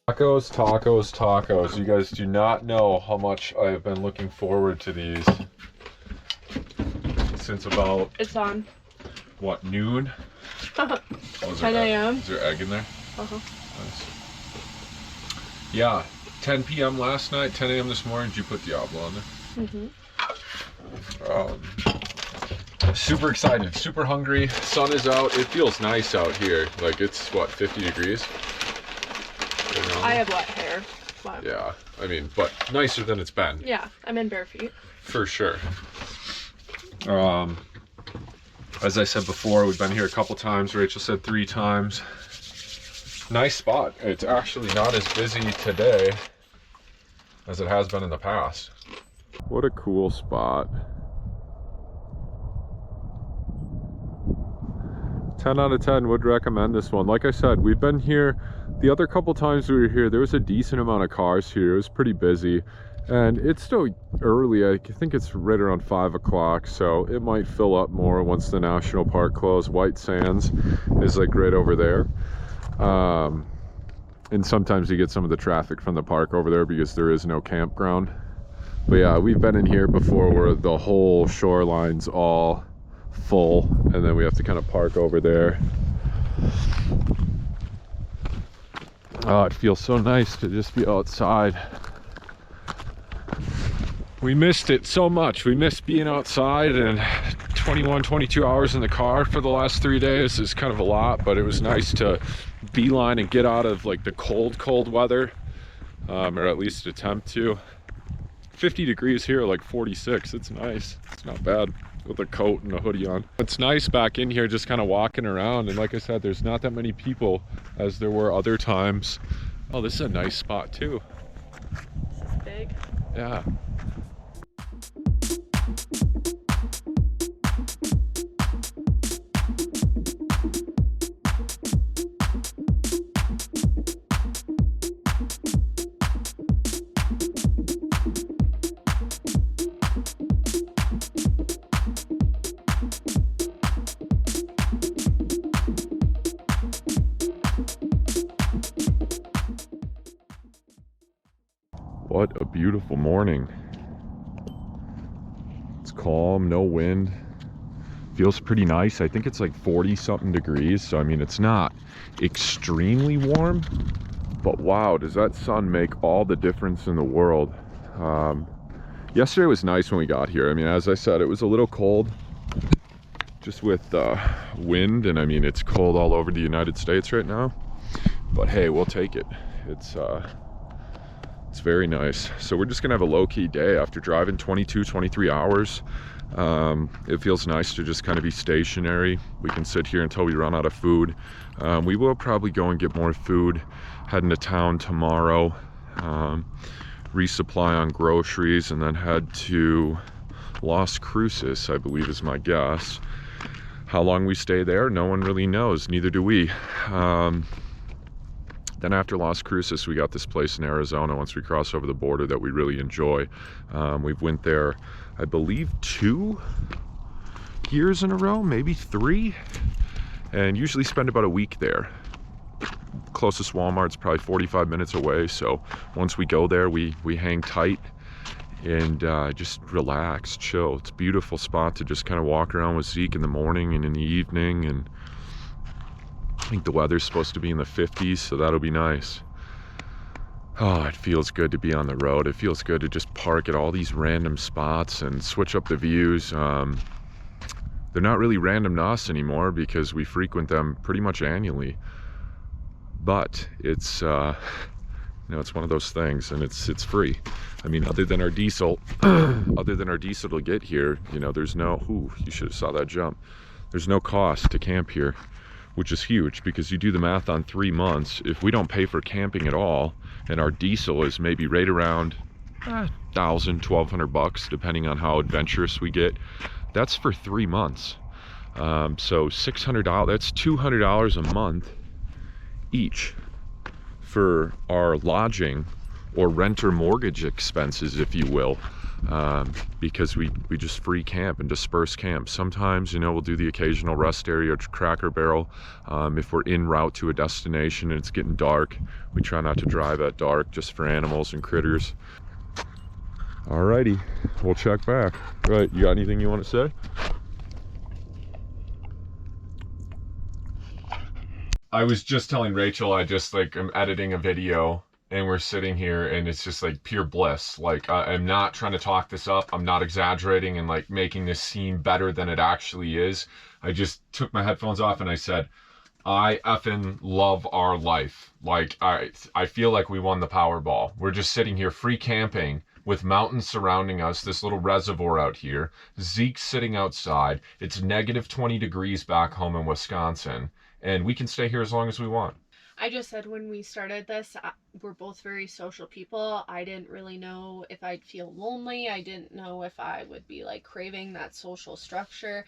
Tacos, tacos, tacos. You guys do not know how much I have been looking forward to these since about... It's on. What, noon? 10 a.m. Is there egg in there? Uh-huh. Nice. Yeah, 10 p.m. last night, 10 a.m. this morning. Did you put Diablo on there? Mm-hmm. Super excited, super hungry. Sun is out. It feels nice out here. Like it's, what, 50 degrees? I have wet hair. But... yeah, I mean, but nicer than it's been. Yeah, I'm in bare feet. For sure. As I said before, we've been here a couple times. Rachel said 3 times. Nice spot. It's actually not as busy today as it has been in the past. What a cool spot. 10 out of 10 would recommend this one. Like I said, we've been here the other couple times we were here. There was a decent amount of cars here. It was pretty busy, and it's still early. I think it's right around 5 o'clock, so it might fill up more once the national park closed. White Sands is like right over there, and sometimes you get some of the traffic from the park over there because there is no campground. But yeah, we've been in here before where the whole shoreline's all full, and then we have to kind of park over there. Oh, it feels so nice to just be outside. We missed it so much. We missed being outside, and 21, 22 hours in the car for the last 3 days is kind of a lot, but it was nice to beeline and get out of like the cold weather, or at least attempt to. 50 degrees here, like 46. It's nice. It's not bad with a coat and a hoodie on. It's nice back in here just kind of walking around, and like I said, there's not that many people as there were other times. Oh, this is a nice spot too. It's big. Yeah. What a beautiful morning. It's calm, no wind. Feels pretty nice. I think it's like 40 something degrees. So I mean, it's not extremely warm, but wow, does that sun make all the difference in the world. Yesterday was nice when we got here. I mean, as I said, it was a little cold just with wind, and I mean, it's cold all over the United States right now, but hey, we'll take it. It's very nice. So we're just gonna have a low-key day after driving 22, 23 hours. It feels nice to just kind of be stationary. We can sit here until we run out of food. We will probably go and get more food, head into town tomorrow, resupply on groceries, and then head to Las Cruces, I believe is my guess. How long we stay there, no one really knows, neither do we. Then after Las Cruces, we got this place in Arizona once we cross over the border that we really enjoy. We've went there, I believe, 2 years in a row, maybe 3, and usually spend about a week there. Closest Walmart's probably 45 minutes away, so once we go there, we hang tight and just relax, chill. It's a beautiful spot to just kind of walk around with Zeke in the morning and in the evening, and I think the weather's supposed to be in the 50s, so that'll be nice. Oh, it feels good to be on the road. It feels good to just park at all these random spots and switch up the views. They're not really random to us anymore because we frequent them pretty much annually. But it's You know, it's one of those things, and it's free. I mean, other than our diesel, to get here, you know, there's no, ooh, you should have saw that jump. There's no cost to camp here, which is huge, because you do the math on 3 months. If we don't pay for camping at all, and our diesel is maybe right around $1,000-1,200, depending on how adventurous we get, that's for 3 months. So $600, that's $200 a month each for our lodging or renter mortgage expenses, if you will, because we just free camp and disperse camp. Sometimes, you know, we'll do the occasional rest area, Cracker Barrel. If we're en route to a destination and it's getting dark, we try not to drive at dark, just for animals and critters. Alrighty, we'll check back. Right, you got anything you want to say? I was just telling Rachel, I'm editing a video and we're sitting here and it's just like pure bliss. Like, I'm not trying to talk this up. I'm not exaggerating and like making this seem better than it actually is. I just took my headphones off and I said, I effing love our life. Like, I feel like we won the Powerball. We're just sitting here free camping with mountains surrounding us, this little reservoir out here. Zeke's sitting outside. It's negative 20 degrees back home in Wisconsin. And we can stay here as long as we want. I just said when we started this, we're both very social people. I didn't really know if I'd feel lonely. I didn't know if I would be like craving that social structure.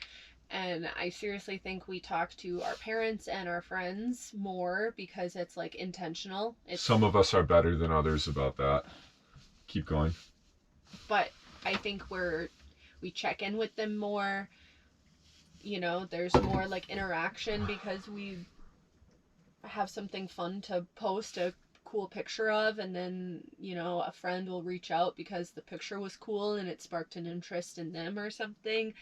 And I seriously think we talk to our parents and our friends more because it's like intentional. Some of us are better than others about that. Keep going. But I think we check in with them more. You know, there's more like interaction because we have something fun to post a cool picture of, and then, you know, a friend will reach out because the picture was cool and it sparked an interest in them or something.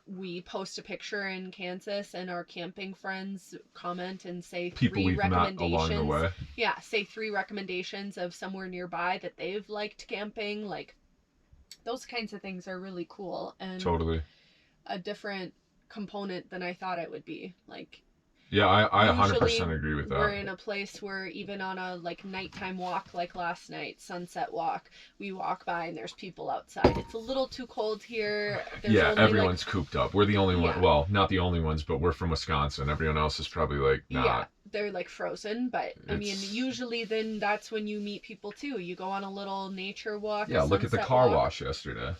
We post a picture in Kansas and our camping friends comment and say people 3 we've recommendations. Met along the way. Yeah, say 3 recommendations of somewhere nearby that they've liked camping. Like, those kinds of things are really cool and totally a different component than I thought it would be. Like, yeah, I 100% agree with that. We're in a place where even on a like nighttime walk, like last night, sunset walk, we walk by and there's people outside. It's a little too cold here. There's everyone's cooped up. We're the only one. Well, not the only ones, but we're from Wisconsin. Everyone else is probably like not. Yeah, they're like frozen. But I mean, usually then that's when you meet people too. You go on a little nature walk. Yeah, look at the car wash yesterday.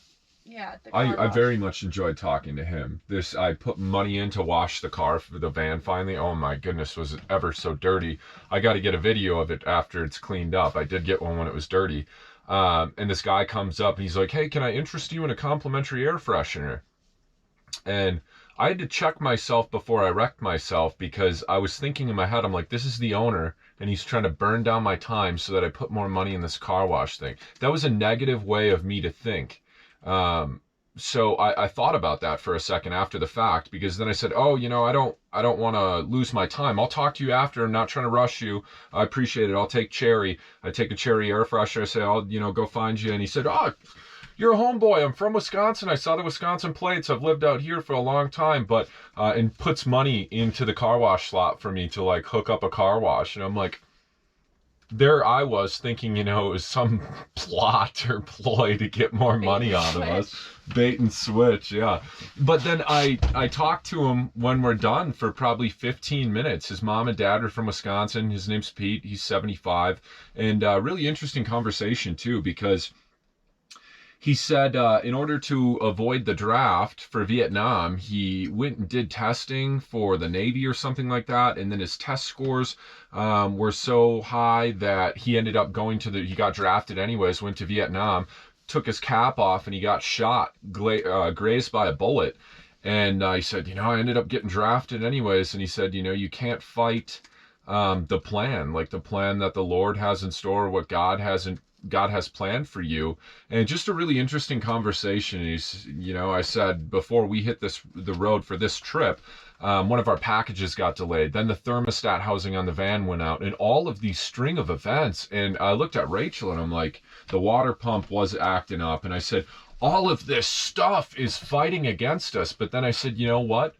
Yeah, I very much enjoyed talking to him. I put money in to wash the car for the van finally. Oh my goodness, was it ever so dirty. I got to get a video of it after it's cleaned up. I did get one when it was dirty. And this guy comes up and he's like, hey, can I interest you in a complimentary air freshener? And I had to check myself before I wrecked myself, because I was thinking in my head, I'm like, this is the owner and he's trying to burn down my time so that I put more money in this car wash thing. That was a negative way of me to think. So I thought about that for a second after the fact, because then I said, oh, you know, I don't want to lose my time. I'll talk to you after. I'm not trying to rush you. I appreciate it. I'll take Cherry. I take a Cherry air freshener. I say, I'll, you know, go find you. And he said, oh, you're a homeboy. I'm from Wisconsin. I saw the Wisconsin plates. I've lived out here for a long time, but, and puts money into the car wash slot for me to like hook up a car wash. And I'm like, there I was thinking, you know, it was some plot or ploy to get more money out of us. Bait and switch, yeah. But then I talked to him when we're done for probably 15 minutes. His mom and dad are from Wisconsin. His name's Pete. He's 75. And really interesting conversation, too, because he said in order to avoid the draft for Vietnam, he went and did testing for the Navy or something like that. And then his test scores were so high that he ended up he got drafted anyways, went to Vietnam, took his cap off, and he got shot, grazed by a bullet. And he said, you know, I ended up getting drafted anyways. And he said, you know, you can't fight the plan, like the plan that the Lord has in store, what God has planned for you. And just a really interesting conversation. He's, you know, I said before we hit the road for this trip, one of our packages got delayed. Then the thermostat housing on the van went out, and all of these string of events. And I looked at Rachel and I'm like, the water pump was acting up. And I said, all of this stuff is fighting against us. But then I said, you know what?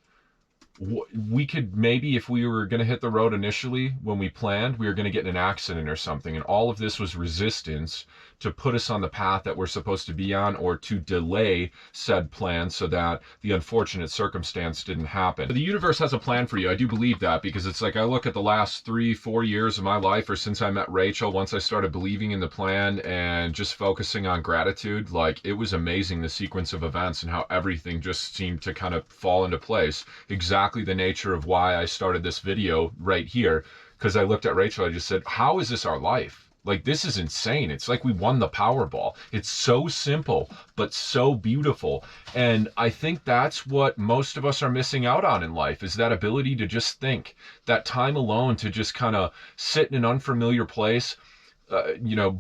we could maybe, if we were going to hit the road initially when we planned, we were going to get in an accident or something. And all of this was resistance to put us on the path that we're supposed to be on, or to delay said plan so that the unfortunate circumstance didn't happen. The universe has a plan for you. I do believe that, because it's like I look at the last 3-4 years of my life, or since I met Rachel, once I started believing in the plan and just focusing on gratitude, like it was amazing, the sequence of events and how everything just seemed to kind of fall into place. Exactly the nature of why I started this video right here, because I looked at Rachel, I just said, how is this our life? Like, this is insane. It's like we won the Powerball. It's so simple, but so beautiful. And I think that's what most of us are missing out on in life, is that ability to just think, that time alone to just kind of sit in an unfamiliar place,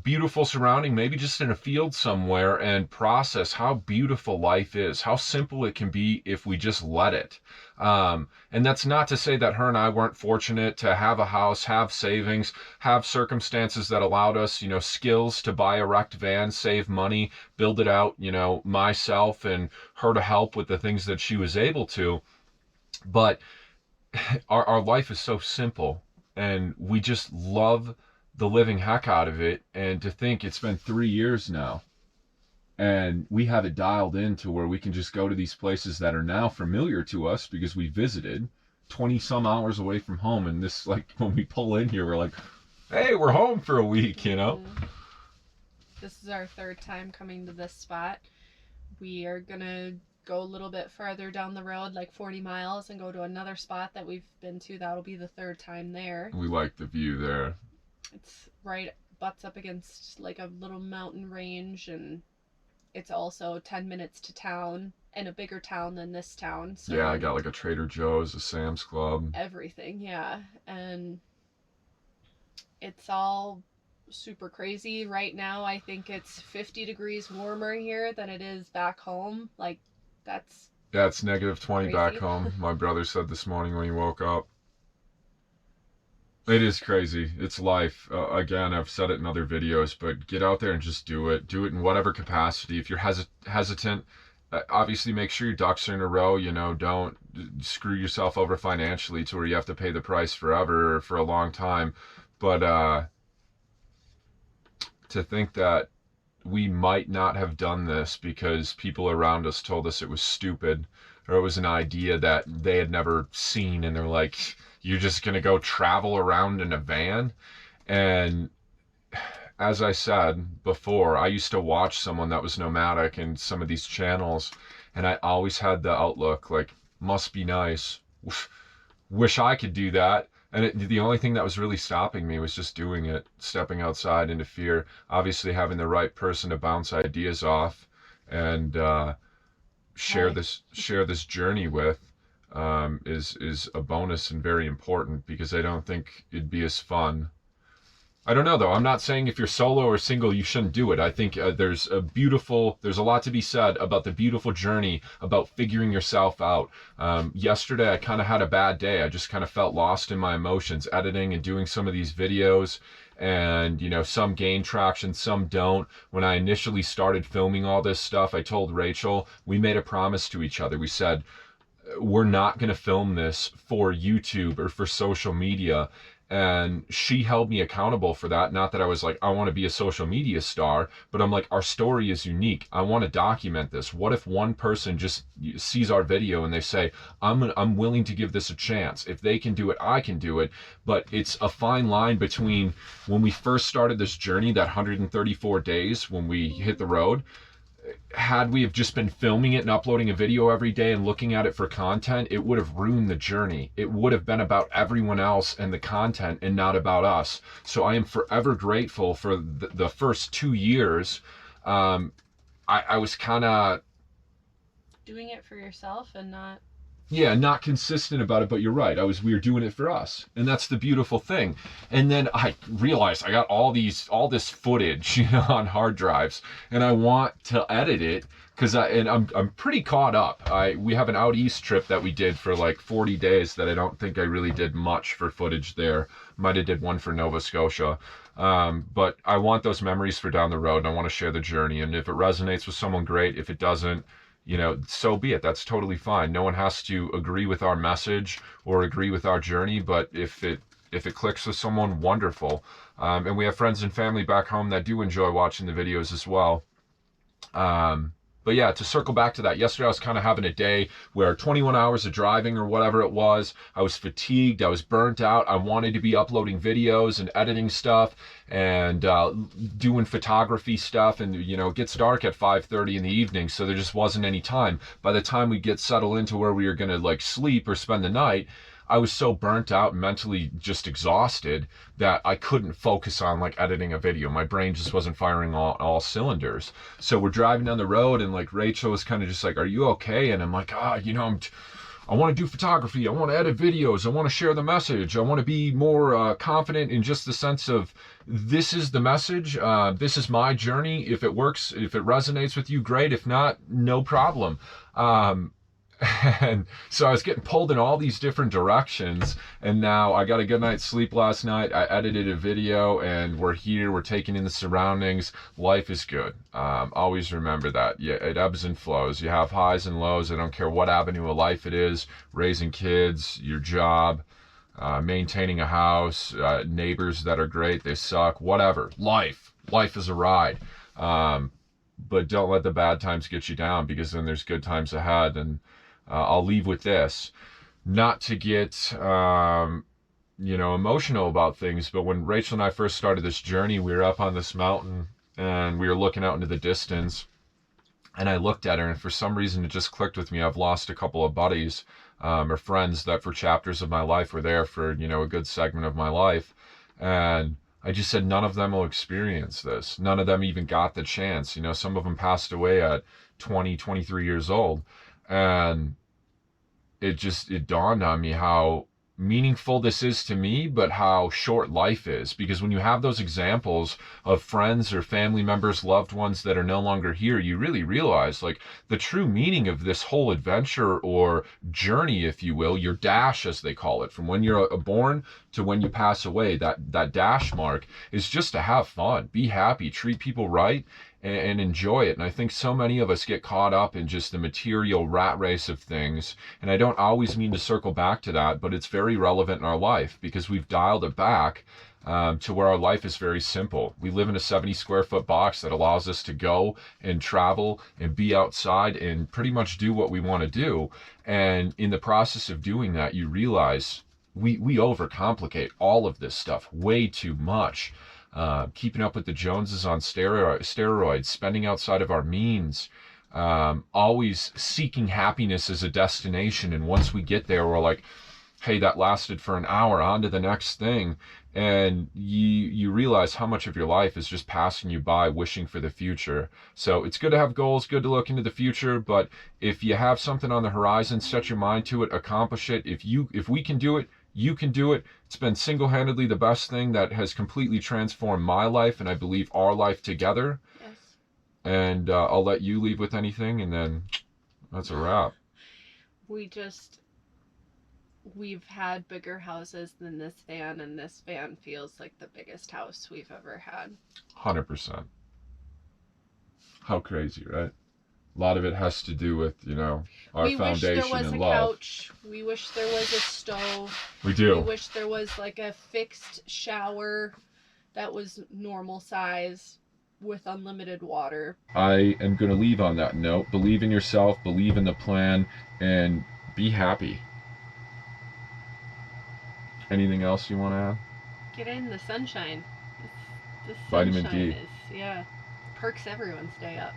beautiful surrounding, maybe just in a field somewhere, and process how beautiful life is, how simple it can be if we just let it. And that's not to say that her and I weren't fortunate to have a house, have savings, have circumstances that allowed us, skills to buy a wrecked van, save money, build it out, myself, and her to help with the things that she was able to. But our life is so simple, and we just love the living heck out of it. And to think it's been 3 years now, and we have it dialed in to where we can just go to these places that are now familiar to us because we visited 20 some hours away from home. And this, like, when we pull in here, we're like, hey, we're home for a week, This is our third time coming to this spot. We are gonna go a little bit farther down the road, like 40 miles, and go to another spot that we've been to. That'll be the third time there. We like the view there. It's right, butts up against like a little mountain range, and it's also 10 minutes to town, and a bigger town than this town. So yeah, I got like a Trader Joe's, a Sam's Club. Everything, yeah. And it's all super crazy. Right now, I think it's 50 degrees warmer here than it is back home. Like, that's... Yeah, it's -20 crazy. Back home. My brother said this morning when he woke up. It is crazy. It's life. Again, I've said it in other videos, but get out there and just do it. Do it in whatever capacity. If you're hesitant, obviously make sure your ducks are in a row. Don't screw yourself over financially to where you have to pay the price forever or for a long time. But to think that we might not have done this because people around us told us it was stupid, or it was an idea that they had never seen, and they're like, you're just gonna go travel around in a van. And as I said before, I used to watch someone that was nomadic in some of these channels, and I always had the outlook like, must be nice, wish I could do that. And the only thing that was really stopping me was just doing it, stepping outside into fear. Obviously having the right person to bounce ideas off and share this journey with is a bonus and very important, because I don't think it'd be as fun. I don't know though. I'm not saying if you're solo or single you shouldn't do it. I think there's a lot to be said about the beautiful journey, about figuring yourself out. Yesterday I kind of had a bad day. I just kind of felt lost in my emotions, editing and doing some of these videos, and some gain traction, some don't. When I initially started filming all this stuff, I told Rachel, we made a promise to each other. We said, we're not going to film this for YouTube or for social media. And she held me accountable for that. Not that I was like, I want to be a social media star, but I'm like, our story is unique. I want to document this. What if one person just sees our video and they say, I'm willing to give this a chance. If they can do it, I can do it. But it's a fine line between when we first started this journey, that 134 days when we hit the road. Had we have just been filming it and uploading a video every day and looking at it for content, it would have ruined the journey. It would have been about everyone else and the content and not about us. So I am forever grateful for the first 2 years. I was kind of doing it for yourself and not... Yeah, not consistent about it, but you're right. We were doing it for us, and that's the beautiful thing. And then I realized I got all this footage, on hard drives, and I want to edit it because I'm pretty caught up. We have an out east trip that we did for like 40 days that I don't think I really did much for footage there. Might have did one for Nova Scotia. But I want those memories for down the road, and I want to share the journey. And if it resonates with someone, great. If it doesn't, you know, so be it. That's totally fine. No one has to agree with our message or agree with our journey, but if it clicks with someone, wonderful. And we have friends and family back home that do enjoy watching the videos as well. But yeah, to circle back to that, yesterday I was kind of having a day where 21 hours of driving or whatever it was, I was fatigued, I was burnt out, I wanted to be uploading videos and editing stuff and doing photography stuff, and you know, it gets dark at 5:30 in the evening, so there just wasn't any time. By the time we get settled into where we were gonna like sleep or spend the night, I was so burnt out and mentally just exhausted that I couldn't focus on like editing a video. My brain just wasn't firing all cylinders. So we're driving down the road and like Rachel was kind of just like, "Are you okay?" And I'm like, you know, I want to do photography. I want to edit videos. I want to share the message. I want to be more confident in just the sense of this is the message. This is my journey. If it works, if it resonates with you, great. If not, no problem. And so I was getting pulled in all these different directions, and now I got a good night's sleep last night. I edited a video and we're here, we're taking in the surroundings. Life is good. Always remember that. Yeah, it ebbs and flows. You have highs and lows. I don't care what avenue of life it is, raising kids, your job, maintaining a house, neighbors that are great, they suck, whatever. Life is a ride. But don't let the bad times get you down, because then there's good times ahead. And I'll leave with this, not to get, you know, emotional about things, but when Rachel and I first started this journey, we were up on this mountain and we were looking out into the distance, and I looked at her, and for some reason it just clicked with me. I've lost a couple of buddies or friends that for chapters of my life were there for, you know, a good segment of my life. And I just said, none of them will experience this. None of them even got the chance. You know, some of them passed away at 20, 23 years old. And it dawned on me how meaningful this is to me, but how short life is. Because when you have those examples of friends or family members, loved ones that are no longer here, you really realize like the true meaning of this whole adventure or journey, if you will, your dash as they call it, from when you're born to when you pass away, that dash mark is just to have fun, be happy, treat people right, and enjoy it. And I think so many of us get caught up in just the material rat race of things. And I don't always mean to circle back to that, but it's very relevant in our life because we've dialed it back to where our life is very simple. We live in a 70 square foot box that allows us to go and travel and be outside and pretty much do what we want to do. And in the process of doing that, you realize we overcomplicate all of this stuff way too much. Keeping up with the Joneses on steroids, spending outside of our means, always seeking happiness as a destination. And once we get there, we're like, hey, that lasted for an hour, on to the next thing. And you realize how much of your life is just passing you by, wishing for the future. So it's good to have goals, good to look into the future, but if you have something on the horizon, set your mind to it, accomplish it. If we can do it, you can do it. It's been single-handedly the best thing that has completely transformed my life, and I believe our life together. Yes. And I'll let you leave with anything, and then that's a wrap. We've had bigger houses than this van, and this van feels like the biggest house we've ever had. 100%. How crazy, right? A lot of it has to do with, you know, our foundation and love. We wish there was a couch. We wish there was a stove. We do. We wish there was like a fixed shower that was normal size with unlimited water. I am going to leave on that note. Believe in yourself, believe in the plan, and be happy. Anything else you want to add? Get in the sunshine. The Vitamin sunshine D. Perks everyone's day up.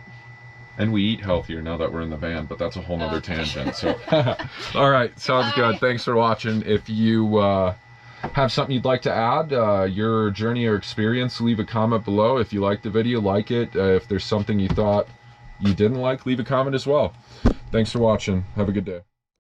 And we eat healthier now that we're in the van, but that's a whole nother tangent. So, all right, sounds good. Thanks for watching. If you have something you'd like to add, your journey or experience, leave a comment below. If you liked the video, like it. If there's something you thought you didn't like, leave a comment as well. Thanks for watching. Have a good day.